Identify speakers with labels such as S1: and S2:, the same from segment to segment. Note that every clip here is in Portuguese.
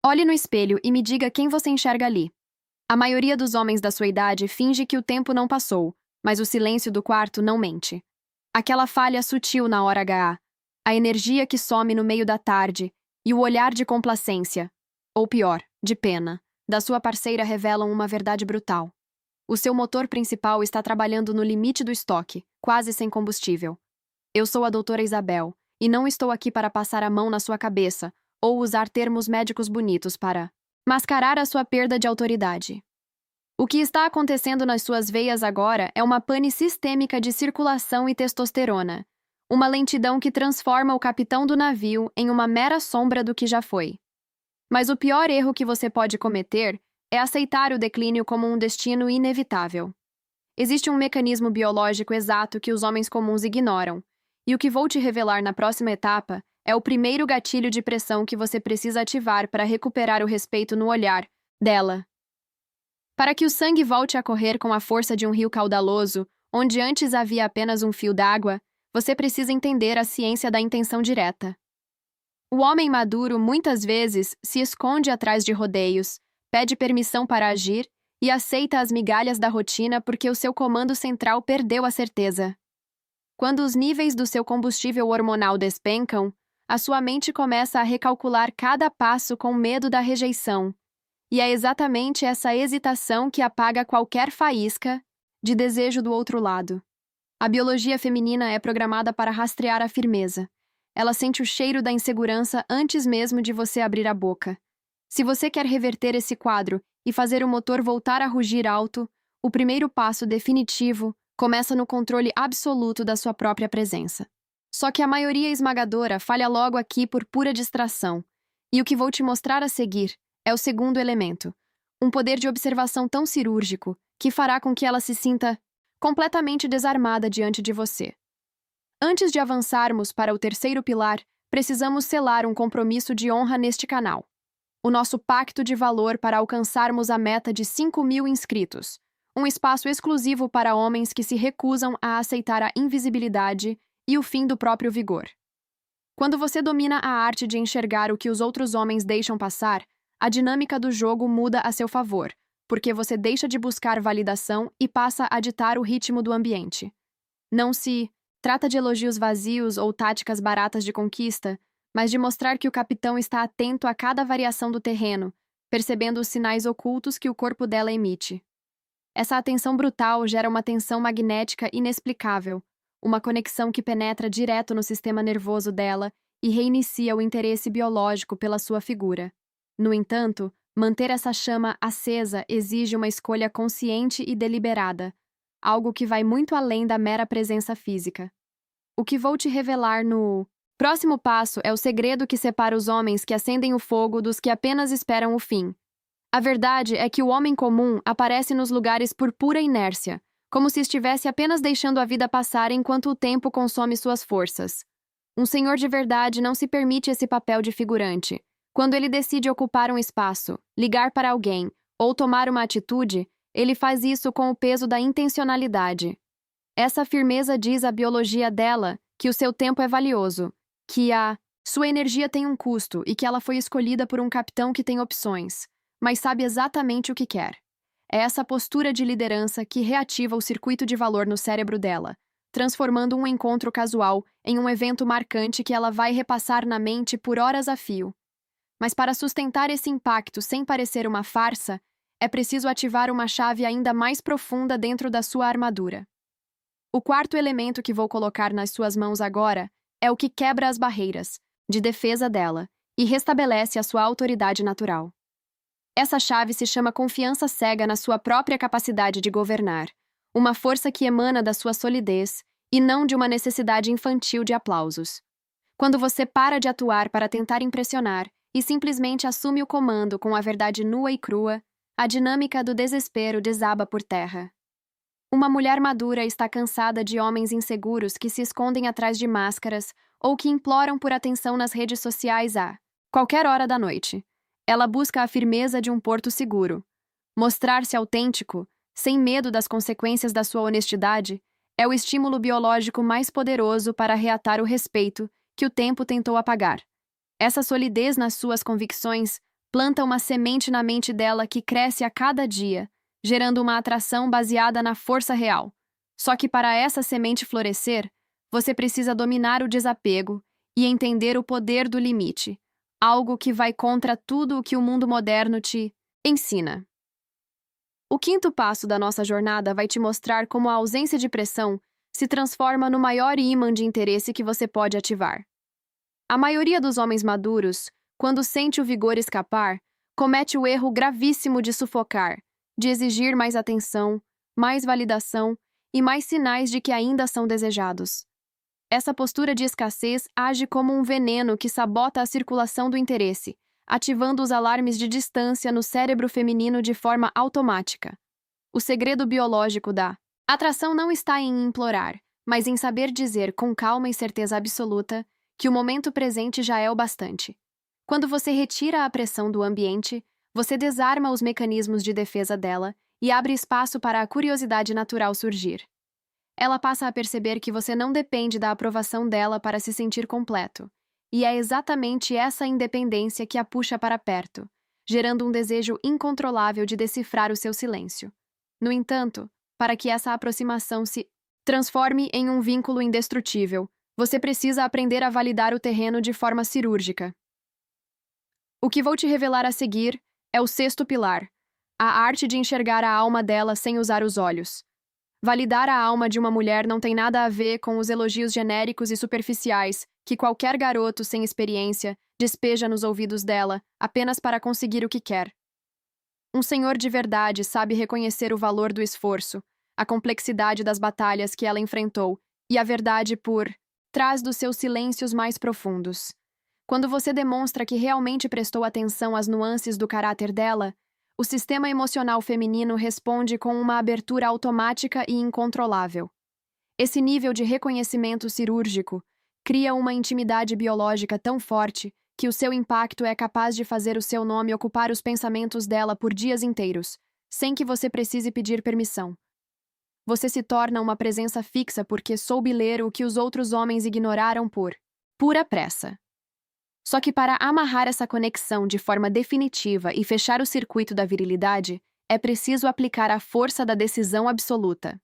S1: Olhe no espelho e me diga quem você enxerga ali. A maioria dos homens da sua idade finge que o tempo não passou, mas o silêncio do quarto não mente. Aquela falha sutil na hora H, a energia que some no meio da tarde e o olhar de complacência, ou pior, de pena, da sua parceira revelam uma verdade brutal. O seu motor principal está trabalhando no limite do estoque, quase sem combustível. Eu sou a doutora Isabel, e não estou aqui para passar a mão na sua cabeça ou usar termos médicos bonitos para mascarar a sua perda de autoridade. O que está acontecendo nas suas veias agora é uma pane sistêmica de circulação e testosterona, uma lentidão que transforma o capitão do navio em uma mera sombra do que já foi. Mas o pior erro que você pode cometer é aceitar o declínio como um destino inevitável. Existe um mecanismo biológico exato que os homens comuns ignoram, e o que vou te revelar na próxima etapa é o primeiro gatilho de pressão que você precisa ativar para recuperar o respeito no olhar dela. Para que o sangue volte a correr com a força de um rio caudaloso, onde antes havia apenas um fio d'água, você precisa entender a ciência da intenção direta. O homem maduro muitas vezes se esconde atrás de rodeios, pede permissão para agir e aceita as migalhas da rotina porque o seu comando central perdeu a certeza. Quando os níveis do seu combustível hormonal despencam, a sua mente começa a recalcular cada passo com medo da rejeição. E é exatamente essa hesitação que apaga qualquer faísca de desejo do outro lado. A biologia feminina é programada para rastrear a firmeza. Ela sente o cheiro da insegurança antes mesmo de você abrir a boca. Se você quer reverter esse quadro e fazer o motor voltar a rugir alto, o primeiro passo definitivo começa no controle absoluto da sua própria presença. Só que a maioria esmagadora falha logo aqui por pura distração. E o que vou te mostrar a seguir é o segundo elemento, um poder de observação tão cirúrgico que fará com que ela se sinta completamente desarmada diante de você. Antes de avançarmos para o terceiro pilar, precisamos selar um compromisso de honra neste canal. O nosso pacto de valor para alcançarmos a meta de 5.000 inscritos, um espaço exclusivo para homens que se recusam a aceitar a invisibilidade e o fim do próprio vigor. Quando você domina a arte de enxergar o que os outros homens deixam passar, a dinâmica do jogo muda a seu favor, porque você deixa de buscar validação e passa a ditar o ritmo do ambiente. Não se trata de elogios vazios ou táticas baratas de conquista, mas de mostrar que o capitão está atento a cada variação do terreno, percebendo os sinais ocultos que o corpo dela emite. Essa atenção brutal gera uma tensão magnética inexplicável, uma conexão que penetra direto no sistema nervoso dela e reinicia o interesse biológico pela sua figura. No entanto, manter essa chama acesa exige uma escolha consciente e deliberada, algo que vai muito além da mera presença física. O que vou te revelar no próximo passo é o segredo que separa os homens que acendem o fogo dos que apenas esperam o fim. A verdade é que o homem comum aparece nos lugares por pura inércia, como se estivesse apenas deixando a vida passar enquanto o tempo consome suas forças. Um senhor de verdade não se permite esse papel de figurante. Quando ele decide ocupar um espaço, ligar para alguém ou tomar uma atitude, ele faz isso com o peso da intencionalidade. Essa firmeza diz à biologia dela que o seu tempo é valioso, que a sua energia tem um custo e que ela foi escolhida por um capitão que tem opções, mas sabe exatamente o que quer. É essa postura de liderança que reativa o circuito de valor no cérebro dela, transformando um encontro casual em um evento marcante que ela vai repassar na mente por horas a fio. Mas para sustentar esse impacto sem parecer uma farsa, é preciso ativar uma chave ainda mais profunda dentro da sua armadura. O quarto elemento que vou colocar nas suas mãos agora é o que quebra as barreiras de defesa dela e restabelece a sua autoridade natural. Essa chave se chama confiança cega na sua própria capacidade de governar, uma força que emana da sua solidez e não de uma necessidade infantil de aplausos. Quando você para de atuar para tentar impressionar e simplesmente assume o comando com a verdade nua e crua, a dinâmica do desespero desaba por terra. Uma mulher madura está cansada de homens inseguros que se escondem atrás de máscaras ou que imploram por atenção nas redes sociais a qualquer hora da noite. Ela busca a firmeza de um porto seguro. Mostrar-se autêntico, sem medo das consequências da sua honestidade, é o estímulo biológico mais poderoso para reatar o respeito que o tempo tentou apagar. Essa solidez nas suas convicções planta uma semente na mente dela que cresce a cada dia, gerando uma atração baseada na força real. Só que para essa semente florescer, você precisa dominar o desapego e entender o poder do limite, algo que vai contra tudo o que o mundo moderno te ensina. O quinto passo da nossa jornada vai te mostrar como a ausência de pressão se transforma no maior ímã de interesse que você pode ativar. A maioria dos homens maduros, quando sente o vigor escapar, comete o erro gravíssimo de sufocar, de exigir mais atenção, mais validação e mais sinais de que ainda são desejados. Essa postura de escassez age como um veneno que sabota a circulação do interesse, ativando os alarmes de distância no cérebro feminino de forma automática. O segredo biológico da atração não está em implorar, mas em saber dizer com calma e certeza absoluta que o momento presente já é o bastante. Quando você retira a pressão do ambiente, você desarma os mecanismos de defesa dela e abre espaço para a curiosidade natural surgir. Ela passa a perceber que você não depende da aprovação dela para se sentir completo, e é exatamente essa independência que a puxa para perto, gerando um desejo incontrolável de decifrar o seu silêncio. No entanto, para que essa aproximação se transforme em um vínculo indestrutível, você precisa aprender a validar o terreno de forma cirúrgica. O que vou te revelar a seguir é o sexto pilar, a arte de enxergar a alma dela sem usar os olhos. Validar a alma de uma mulher não tem nada a ver com os elogios genéricos e superficiais que qualquer garoto sem experiência despeja nos ouvidos dela apenas para conseguir o que quer. Um senhor de verdade sabe reconhecer o valor do esforço, a complexidade das batalhas que ela enfrentou e a verdade por trás dos seus silêncios mais profundos. Quando você demonstra que realmente prestou atenção às nuances do caráter dela, o sistema emocional feminino responde com uma abertura automática e incontrolável. Esse nível de reconhecimento cirúrgico cria uma intimidade biológica tão forte que o seu impacto é capaz de fazer o seu nome ocupar os pensamentos dela por dias inteiros, sem que você precise pedir permissão. Você se torna uma presença fixa porque soube ler o que os outros homens ignoraram por pura pressa. Só que para amarrar essa conexão de forma definitiva e fechar o circuito da virilidade, é preciso aplicar a força da decisão absoluta.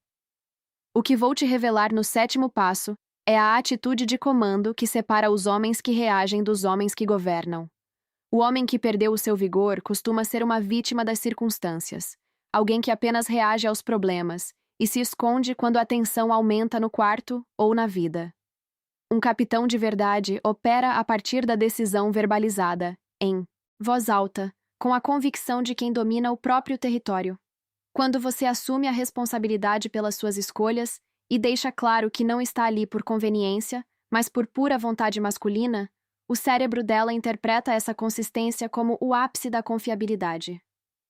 S1: O que vou te revelar no sétimo passo é a atitude de comando que separa os homens que reagem dos homens que governam. O homem que perdeu o seu vigor costuma ser uma vítima das circunstâncias, alguém que apenas reage aos problemas e se esconde quando a tensão aumenta no quarto ou na vida. Um capitão de verdade opera a partir da decisão verbalizada, em voz alta, com a convicção de quem domina o próprio território. Quando você assume a responsabilidade pelas suas escolhas e deixa claro que não está ali por conveniência, mas por pura vontade masculina, o cérebro dela interpreta essa consistência como o ápice da confiabilidade.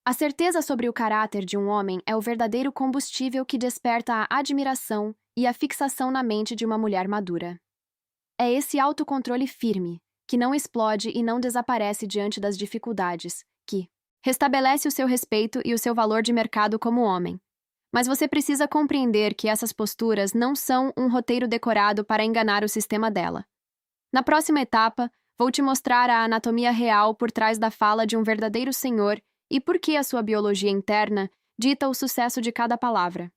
S1: A certeza sobre o caráter de um homem é o verdadeiro combustível que desperta a admiração e a fixação na mente de uma mulher madura. É esse autocontrole firme, que não explode e não desaparece diante das dificuldades, que restabelece o seu respeito e o seu valor de mercado como homem. Mas você precisa compreender que essas posturas não são um roteiro decorado para enganar o sistema dela. Na próxima etapa, vou te mostrar a anatomia real por trás da fala de um verdadeiro senhor e por que a sua biologia interna dita o sucesso de cada palavra.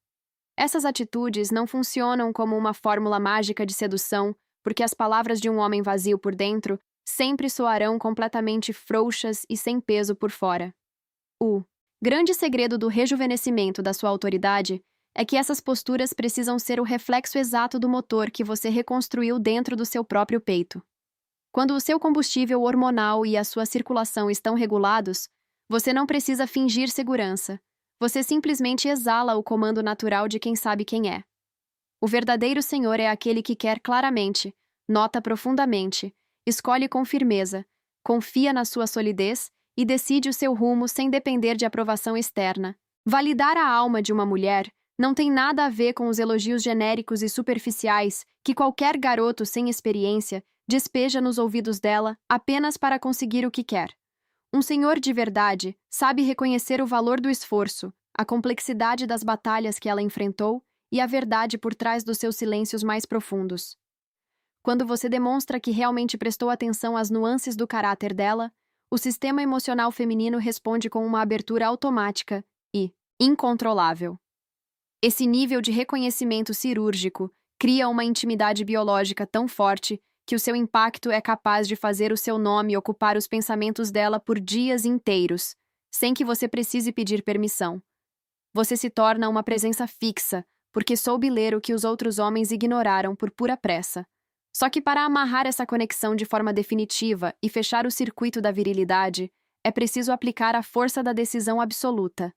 S1: Essas atitudes não funcionam como uma fórmula mágica de sedução, porque as palavras de um homem vazio por dentro sempre soarão completamente frouxas e sem peso por fora. O grande segredo do rejuvenescimento da sua autoridade é que essas posturas precisam ser o reflexo exato do motor que você reconstruiu dentro do seu próprio peito. Quando o seu combustível hormonal e a sua circulação estão regulados, você não precisa fingir segurança. Você simplesmente exala o comando natural de quem sabe quem é. O verdadeiro senhor é aquele que quer claramente, nota profundamente, escolhe com firmeza, confia na sua solidez e decide o seu rumo sem depender de aprovação externa. Validar a alma de uma mulher não tem nada a ver com os elogios genéricos e superficiais que qualquer garoto sem experiência despeja nos ouvidos dela apenas para conseguir o que quer. Um senhor de verdade sabe reconhecer o valor do esforço, a complexidade das batalhas que ela enfrentou e a verdade por trás dos seus silêncios mais profundos. Quando você demonstra que realmente prestou atenção às nuances do caráter dela, o sistema emocional feminino responde com uma abertura automática e incontrolável. Esse nível de reconhecimento cirúrgico cria uma intimidade biológica tão forte que o seu impacto é capaz de fazer o seu nome ocupar os pensamentos dela por dias inteiros, sem que você precise pedir permissão. Você se torna uma presença fixa, porque soube ler o que os outros homens ignoraram por pura pressa. Só que para amarrar essa conexão de forma definitiva e fechar o circuito da virilidade, é preciso aplicar a força da decisão absoluta.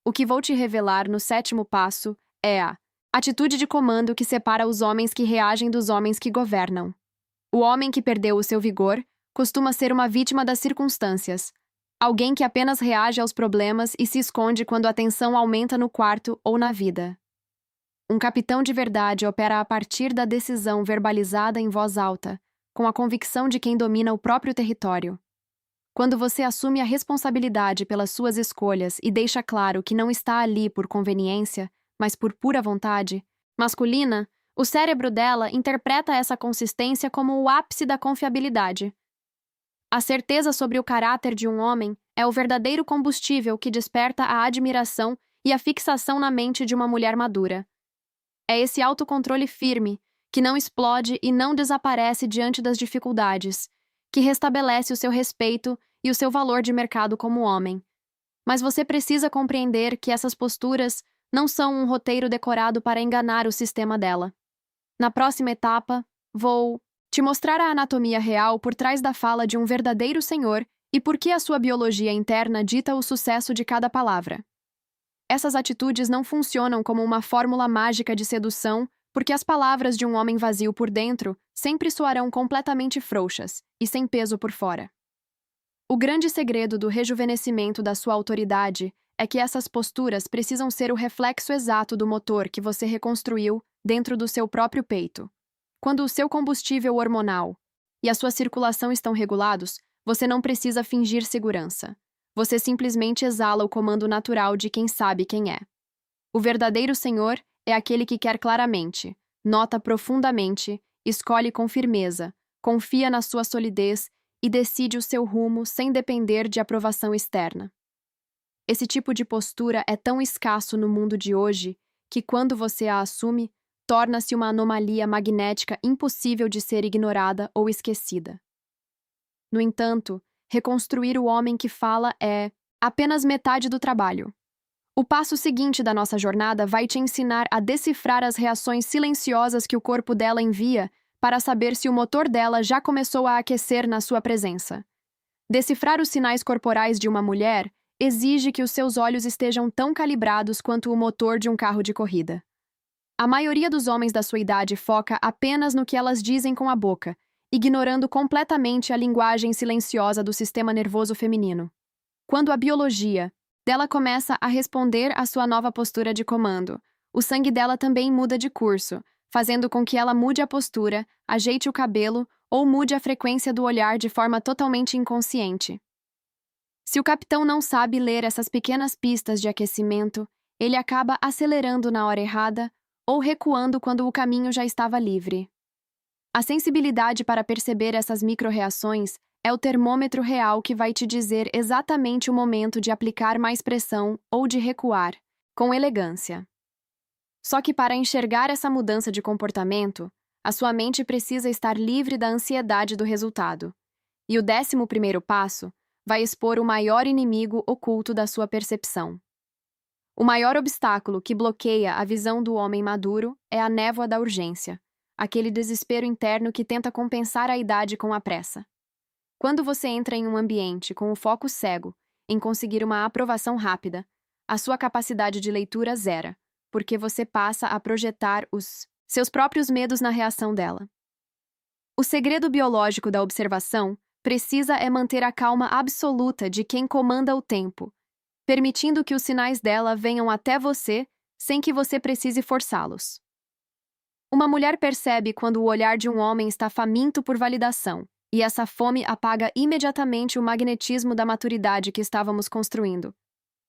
S1: O que vou te revelar no 7º passo é a atitude de comando que separa os homens que reagem dos homens que governam. O homem que perdeu o seu vigor costuma ser uma vítima das circunstâncias, alguém que apenas reage aos problemas e se esconde quando a tensão aumenta no quarto ou na vida. Um capitão de verdade opera a partir da decisão verbalizada em voz alta, com a convicção de quem domina o próprio território. Quando você assume a responsabilidade pelas suas escolhas e deixa claro que não está ali por conveniência, mas por pura vontade masculina, o cérebro dela interpreta essa consistência como o ápice da confiabilidade. A certeza sobre o caráter de um homem é o verdadeiro combustível que desperta a admiração e a fixação na mente de uma mulher madura. É esse autocontrole firme, que não explode e não desaparece diante das dificuldades, que restabelece o seu respeito e o seu valor de mercado como homem. Mas você precisa compreender que essas posturas não são um roteiro decorado para enganar o sistema dela. Na próxima etapa, vou te mostrar a anatomia real por trás da fala de um verdadeiro senhor e por que a sua biologia interna dita o sucesso de cada palavra. Essas atitudes não funcionam como uma fórmula mágica de sedução, porque as palavras de um homem vazio por dentro sempre soarão completamente frouxas e sem peso por fora. O grande segredo do rejuvenescimento da sua autoridade é que essas posturas precisam ser o reflexo exato do motor que você reconstruiu dentro do seu próprio peito. Quando o seu combustível hormonal e a sua circulação estão regulados, você não precisa fingir segurança. Você simplesmente exala o comando natural de quem sabe quem é. O verdadeiro senhor é aquele que quer claramente, nota profundamente, escolhe com firmeza, confia na sua solidez e decide o seu rumo sem depender de aprovação externa. Esse tipo de postura é tão escasso no mundo de hoje que, quando você a assume, torna-se uma anomalia magnética impossível de ser ignorada ou esquecida. No entanto, reconstruir o homem que fala é apenas metade do trabalho. O passo seguinte da nossa jornada vai te ensinar a decifrar as reações silenciosas que o corpo dela envia para saber se o motor dela já começou a aquecer na sua presença. Decifrar os sinais corporais de uma mulher exige que os seus olhos estejam tão calibrados quanto o motor de um carro de corrida. A maioria dos homens da sua idade foca apenas no que elas dizem com a boca, ignorando completamente a linguagem silenciosa do sistema nervoso feminino. Quando a biologia dela começa a responder à sua nova postura de comando, o sangue dela também muda de curso, fazendo com que ela mude a postura, ajeite o cabelo ou mude a frequência do olhar de forma totalmente inconsciente. Se o capitão não sabe ler essas pequenas pistas de aquecimento, ele acaba acelerando na hora errada ou recuando quando o caminho já estava livre. A sensibilidade para perceber essas micro-reações é o termômetro real que vai te dizer exatamente o momento de aplicar mais pressão ou de recuar, com elegância. Só que para enxergar essa mudança de comportamento, a sua mente precisa estar livre da ansiedade do resultado. E o 11º passo vai expor o maior inimigo oculto da sua percepção. O maior obstáculo que bloqueia a visão do homem maduro é a névoa da urgência, aquele desespero interno que tenta compensar a idade com a pressa. Quando você entra em um ambiente com o foco cego em conseguir uma aprovação rápida, a sua capacidade de leitura zera, porque você passa a projetar os seus próprios medos na reação dela. O segredo biológico da observação precisa é manter a calma absoluta de quem comanda o tempo, permitindo que os sinais dela venham até você sem que você precise forçá-los. Uma mulher percebe quando o olhar de um homem está faminto por validação, e essa fome apaga imediatamente o magnetismo da maturidade que estávamos construindo.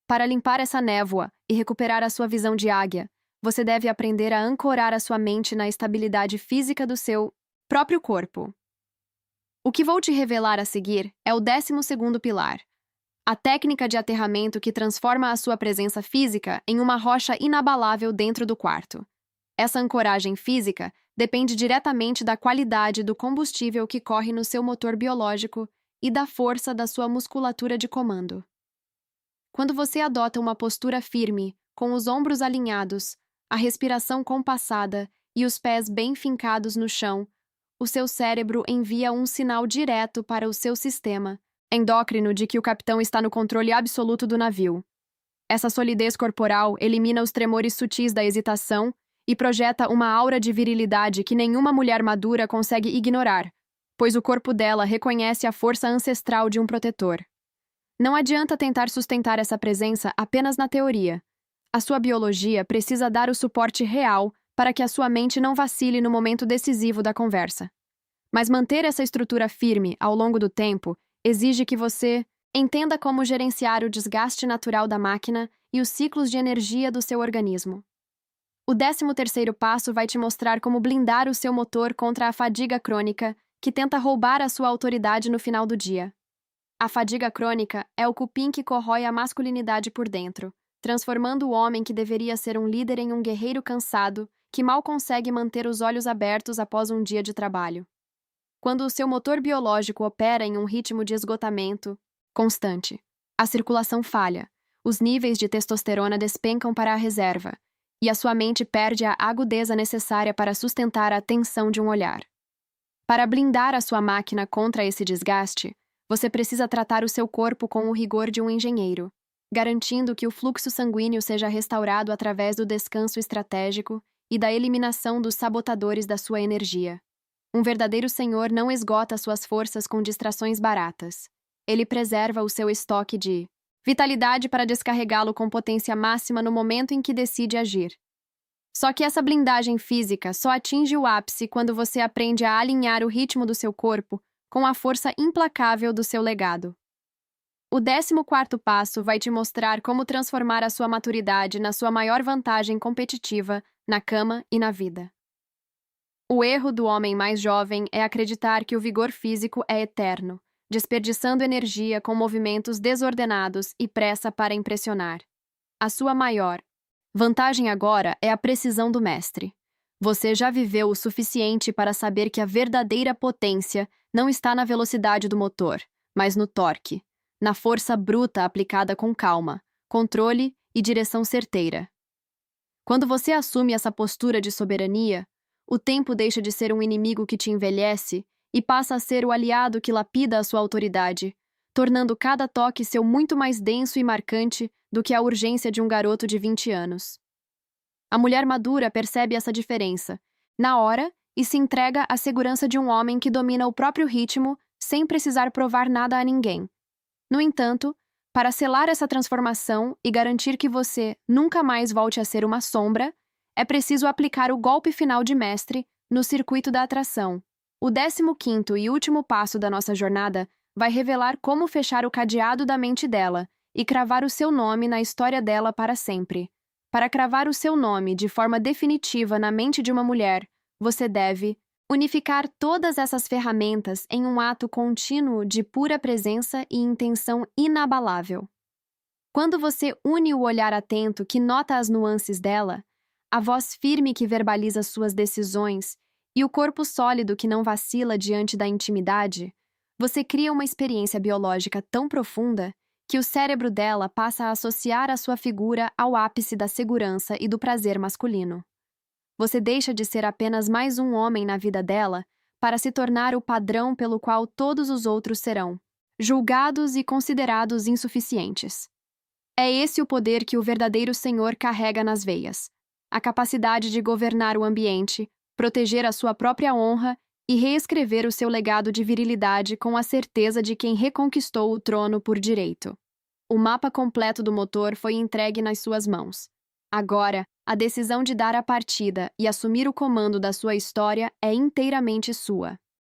S1: Para limpar essa névoa e recuperar a sua visão de águia, você deve aprender a ancorar a sua mente na estabilidade física do seu próprio corpo. O que vou te revelar a seguir é o 12º pilar, a técnica de aterramento que transforma a sua presença física em uma rocha inabalável dentro do quarto. Essa ancoragem física depende diretamente da qualidade do combustível que corre no seu motor biológico e da força da sua musculatura de comando. Quando você adota uma postura firme, com os ombros alinhados, a respiração compassada e os pés bem fincados no chão, o seu cérebro envia um sinal direto para o seu sistema endócrino de que o capitão está no controle absoluto do navio. Essa solidez corporal elimina os tremores sutis da hesitação e projeta uma aura de virilidade que nenhuma mulher madura consegue ignorar, pois o corpo dela reconhece a força ancestral de um protetor. Não adianta tentar sustentar essa presença apenas na teoria. A sua biologia precisa dar o suporte real para que a sua mente não vacile no momento decisivo da conversa. Mas manter essa estrutura firme ao longo do tempo exige que você entenda como gerenciar o desgaste natural da máquina e os ciclos de energia do seu organismo. O 13º passo vai te mostrar como blindar o seu motor contra a fadiga crônica que tenta roubar a sua autoridade no final do dia. A fadiga crônica é o cupim que corrói a masculinidade por dentro, transformando o homem que deveria ser um líder em um guerreiro cansado que mal consegue manter os olhos abertos após um dia de trabalho. Quando o seu motor biológico opera em um ritmo de esgotamento constante, a circulação falha, os níveis de testosterona despencam para a reserva, e a sua mente perde a agudeza necessária para sustentar a tensão de um olhar. Para blindar a sua máquina contra esse desgaste, você precisa tratar o seu corpo com o rigor de um engenheiro, garantindo que o fluxo sanguíneo seja restaurado através do descanso estratégico e da eliminação dos sabotadores da sua energia. Um verdadeiro senhor não esgota suas forças com distrações baratas. Ele preserva o seu estoque de vitalidade para descarregá-lo com potência máxima no momento em que decide agir. Só que essa blindagem física só atinge o ápice quando você aprende a alinhar o ritmo do seu corpo com a força implacável do seu legado. O 14º passo vai te mostrar como transformar a sua maturidade na sua maior vantagem competitiva na cama e na vida. O erro do homem mais jovem é acreditar que o vigor físico é eterno, desperdiçando energia com movimentos desordenados e pressa para impressionar. A sua maior vantagem agora é a precisão do mestre. Você já viveu o suficiente para saber que a verdadeira potência não está na velocidade do motor, mas no torque, na força bruta aplicada com calma, controle e direção certeira. Quando você assume essa postura de soberania, o tempo deixa de ser um inimigo que te envelhece e passa a ser o aliado que lapida a sua autoridade, tornando cada toque seu muito mais denso e marcante do que a urgência de um garoto de 20 anos. A mulher madura percebe essa diferença, na hora, e se entrega à segurança de um homem que domina o próprio ritmo sem precisar provar nada a ninguém. No entanto, para selar essa transformação e garantir que você nunca mais volte a ser uma sombra, é preciso aplicar o golpe final de mestre no circuito da atração. O 15º e último passo da nossa jornada vai revelar como fechar o cadeado da mente dela e cravar o seu nome na história dela para sempre. Para cravar o seu nome de forma definitiva na mente de uma mulher, você deve unificar todas essas ferramentas em um ato contínuo de pura presença e intenção inabalável. Quando você une o olhar atento que nota as nuances dela, a voz firme que verbaliza suas decisões e o corpo sólido que não vacila diante da intimidade, você cria uma experiência biológica tão profunda que o cérebro dela passa a associar a sua figura ao ápice da segurança e do prazer masculino. Você deixa de ser apenas mais um homem na vida dela para se tornar o padrão pelo qual todos os outros serão julgados e considerados insuficientes. É esse o poder que o verdadeiro senhor carrega nas veias. A capacidade de governar o ambiente, proteger a sua própria honra e reescrever o seu legado de virilidade com a certeza de quem reconquistou o trono por direito. O mapa completo do motor foi entregue nas suas mãos. Agora, a decisão de dar a partida e assumir o comando da sua história é inteiramente sua.